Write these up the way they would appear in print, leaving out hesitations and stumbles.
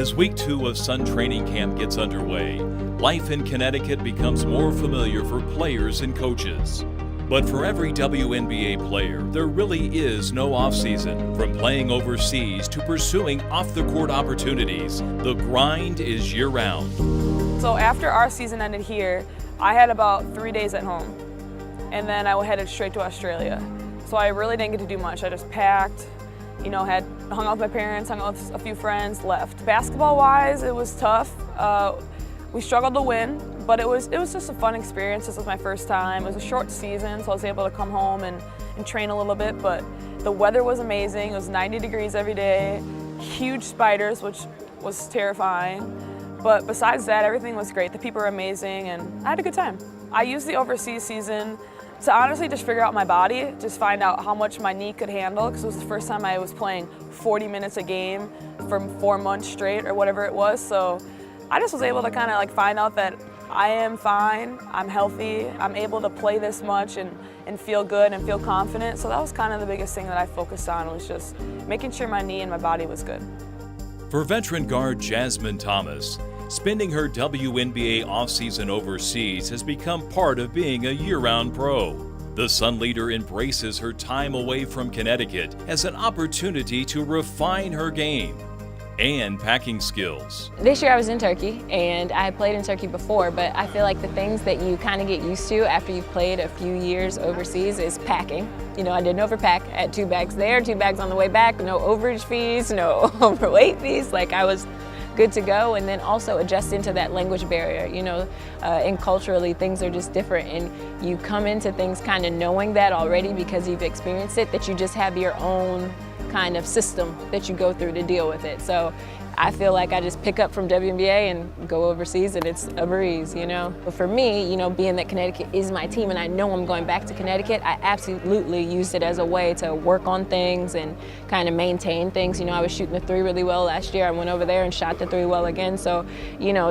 As week 2 of Sun training camp gets underway, life in Connecticut becomes more familiar for players and coaches. But for every WNBA player, there really is no off-season. From playing overseas to pursuing off-the-court opportunities, the grind is year-round. So after our season ended here, I had about 3 days at home, and then I headed straight to Australia. So I really didn't get to do much. I just packed, hung out with my parents, hung out with a few friends, left. Basketball-wise, it was tough. We struggled to win, but it was just a fun experience. This was my first time. It was a short season, so I was able to come home and train a little bit, but the weather was amazing. It was 90 degrees every day, huge spiders, which was terrifying. But besides that, everything was great. The people were amazing, and I had a good time. I used the overseas season to honestly just figure out my body, just find out how much my knee could handle, because it was the first time I was playing 40 minutes a game for 4 months straight or whatever it was. So I just was able to kind of find out that I am fine, I'm healthy, I'm able to play this much and feel good and feel confident. So that was kind of the biggest thing that I focused on, was just making sure my knee and my body was good. For veteran guard Jasmine Thomas, spending her WNBA offseason overseas has become part of being a year-round pro. The Sun leader embraces her time away from Connecticut as an opportunity to refine her game and packing skills. This year I was in Turkey, and I played in Turkey before, but I feel like the things that you kind of get used to after you've played a few years overseas is packing. I didn't overpack. I had 2 bags there, 2 bags on the way back, no overage fees, no overweight fees. I was good to go, and then also adjusting to that language barrier, and culturally things are just different, and you come into things kind of knowing that already because you've experienced it, that you just have your own kind of system that you go through to deal with it. So I feel like I just pick up from WNBA and go overseas, and it's a breeze, But for me, being that Connecticut is my team and I know I'm going back to Connecticut, I absolutely used it as a way to work on things and kind of maintain things. I was shooting the 3 really well last year. I went over there and shot the 3 well again. So,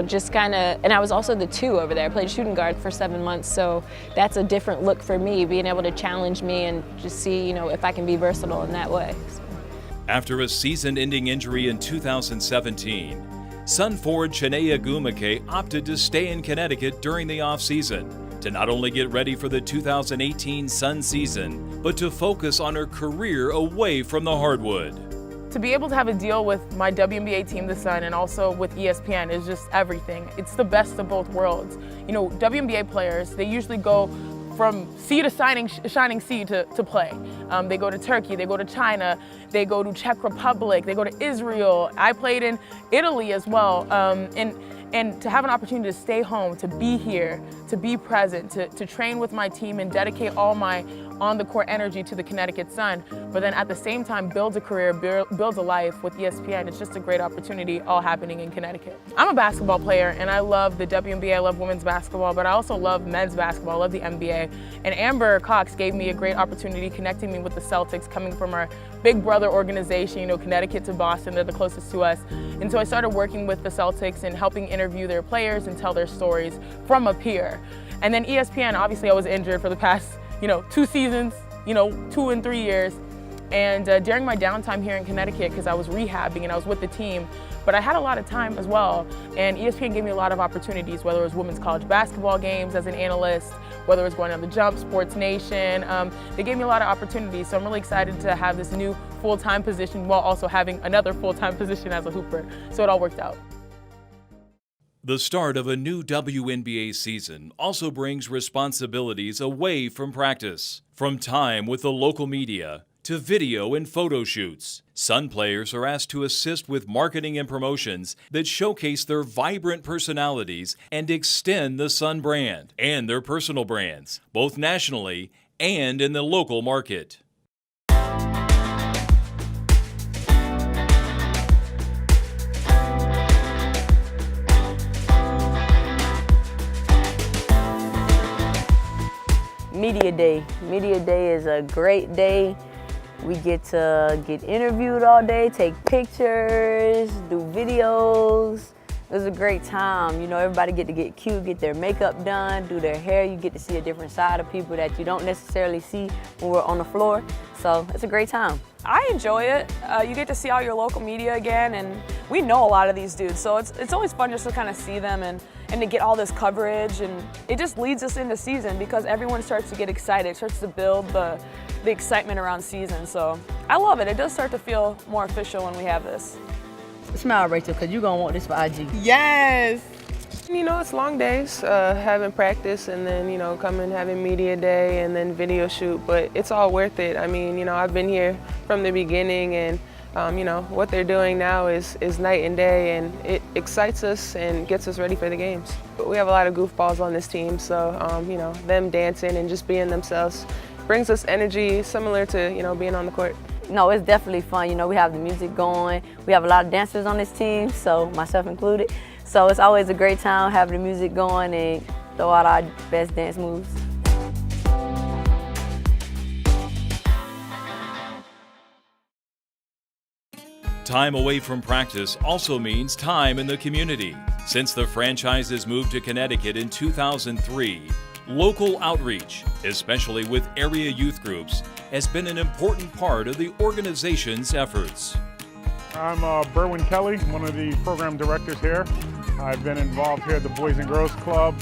just kind of, and I was also the 2 over there. I played shooting guard for 7 months. So that's a different look for me, being able to challenge me and just see, if I can be versatile in that way. After a season-ending injury in 2017, Sun forward Chineye Agumake opted to stay in Connecticut during the offseason to not only get ready for the 2018 Sun season, but to focus on her career away from the hardwood. To be able to have a deal with my WNBA team, the Sun, and also with ESPN is just everything. It's the best of both worlds. WNBA players, they usually go from sea to shining sea to play. They go to Turkey, they go to China, they go to Czech Republic, they go to Israel. I played in Italy as well. And to have an opportunity to stay home, to be here, to be present, to train with my team and dedicate all my on-the-court energy to the Connecticut Sun, but then at the same time build a career, build a life with ESPN. It's just a great opportunity all happening in Connecticut. I'm a basketball player and I love the WNBA, I love women's basketball, but I also love men's basketball, I love the NBA. And Amber Cox gave me a great opportunity connecting me with the Celtics, coming from our big brother organization, Connecticut to Boston, they're the closest to us. And so I started working with the Celtics and helping interview their players and tell their stories from a peer. And then ESPN, obviously I was injured for the past 2 seasons, 2 and 3 years. And during my downtime here in Connecticut, because I was rehabbing and I was with the team, but I had a lot of time as well. And ESPN gave me a lot of opportunities, whether it was women's college basketball games as an analyst, whether it was going on the Jump, Sports Nation. They gave me a lot of opportunities. So I'm really excited to have this new full-time position while also having another full-time position as a hooper. So it all worked out. The start of a new WNBA season also brings responsibilities away from practice. From time with the local media to video and photo shoots, Sun players are asked to assist with marketing and promotions that showcase their vibrant personalities and extend the Sun brand and their personal brands, both nationally and in the local market. Media Day. Media Day is a great day. We get to get interviewed all day, take pictures, do videos, It was a great time. You know, everybody get to get cute, get their makeup done, do their hair. You get to see a different side of people that you don't necessarily see when we're on the floor. So it's a great time. I enjoy it. You get to see all your local media again, and we know a lot of these dudes, so it's always fun just to kind of see them and to get all this coverage, and it just leads us into season because everyone starts to get excited, starts to build the excitement around season. So I love it. It does start to feel more official when we have this. Smile, Rachel, because you're going to want this for IG. Yes! You know, it's long days, having practice and then, you know, coming, having media day and then video shoot, but it's all worth it. I mean, you know, I've been here from the beginning and, you know, what they're doing now is night and day, and it excites us and gets us ready for the games. But we have a lot of goofballs on this team, so, you know, them dancing and just being themselves brings us energy similar to, you know, being on the court. No, it's definitely fun. You know, we have the music going. We have a lot of dancers on this team, so myself included. So it's always a great time having the music going and throw out our best dance moves. Time away from practice also means time in the community. Since the franchise's moved to Connecticut in 2003, local outreach, especially with area youth groups, has been an important part of the organization's efforts. I'm Berwin Kelly, one of the program directors here. I've been involved here at the Boys and Girls Club.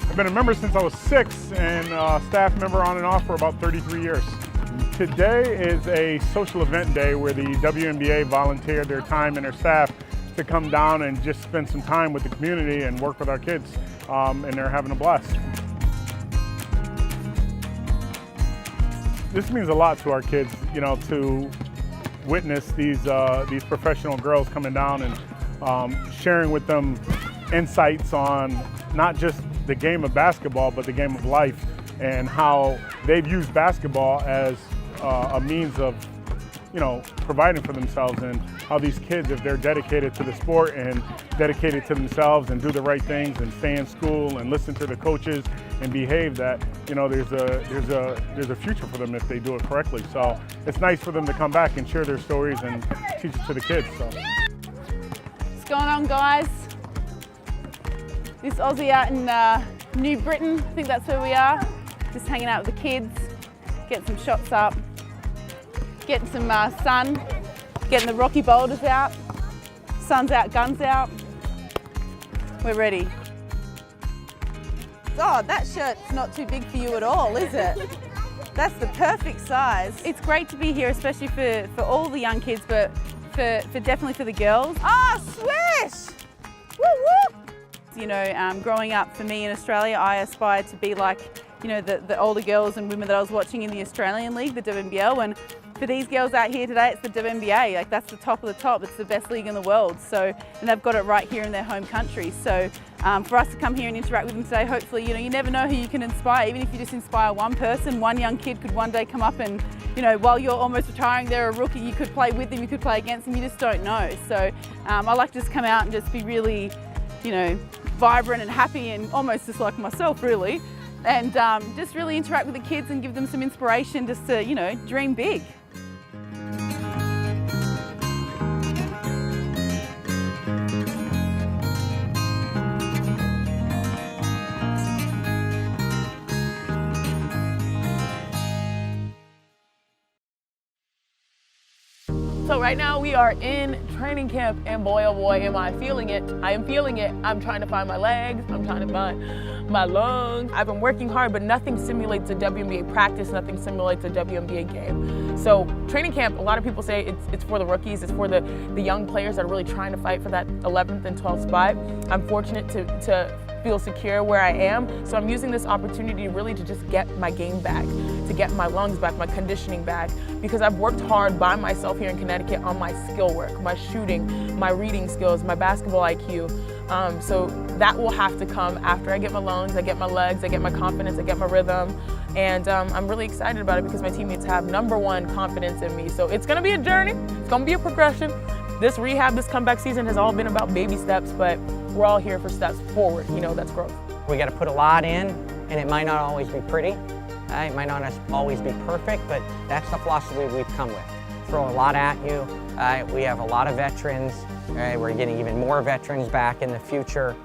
I've been a member since I was 6 and staff member on and off for about 33 years. Today is a social event day where the WNBA volunteered their time and their staff to come down and just spend some time with the community and work with our kids, and they're having a blast. This means a lot to our kids, you know, to witness these professional girls coming down and sharing with them insights on not just the game of basketball, but the game of life and how they've used basketball as a means of, you know, providing for themselves, and how these kids, if they're dedicated to the sport and dedicated to themselves and do the right things and stay in school and listen to the coaches and behave, that, you know, there's a future for them if they do it correctly. So it's nice for them to come back and share their stories and teach it to the kids. So. What's going on, guys? This Aussie out in New Britain, I think that's where we are. Just hanging out with the kids, getting some shots up, getting some sun, getting the rocky boulders out. Sun's out, guns out. We're ready. Oh, that shirt's not too big for you at all, is it? That's the perfect size. It's great to be here, especially for all the young kids, but for definitely for the girls. Ah, swish! Woo woo! You know, growing up for me in Australia, I aspired to be like, you know, the older girls and women that I was watching in the Australian League, the WNBL, and for these girls out here today, it's the WNBA. Like, that's the top of the top. It's the best league in the world. So, and they've got it right here in their home country. So, for us to come here and interact with them today, hopefully, you know, you never know who you can inspire. Even if you just inspire one person, one young kid could one day come up and, you know, while you're almost retiring, they're a rookie, you could play with them, you could play against them, you just don't know. So, I like to just come out and just be really, you know, vibrant and happy and almost just like myself, really. And just really interact with the kids and give them some inspiration just to, you know, dream big. So right now we are in training camp, and boy, oh boy, am I feeling it. I am feeling it. I'm trying to find my legs. I'm trying to find my lungs. I've been working hard, but nothing simulates a WNBA practice. Nothing simulates a WNBA game. So training camp, a lot of people say it's for the rookies. It's for the young players that are really trying to fight for that 11th and 12th spot. I'm fortunate to feel secure where I am. So I'm using this opportunity really to just get my game back, to get my lungs back, my conditioning back, because I've worked hard by myself here in Connecticut on my skill work, my shooting, my reading skills, my basketball IQ. So that will have to come after I get my lungs, I get my legs, I get my confidence, I get my rhythm. And I'm really excited about it because my teammates have #1 confidence in me. So it's gonna be a journey, it's gonna be a progression. This rehab, this comeback season has all been about baby steps, but we're all here for steps forward. You know, that's growth. We got to put a lot in, and it might not always be pretty. It might not always be perfect, but that's the philosophy we've come with. Throw a lot at you. We have a lot of veterans. We're getting even more veterans back in the future.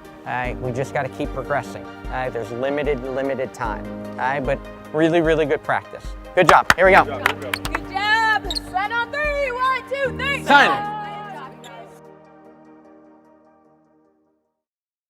We just got to keep progressing. There's limited time. But really, really good practice. Good job. Here we go. Good job. Set on 3. 1, 2, 3. Son.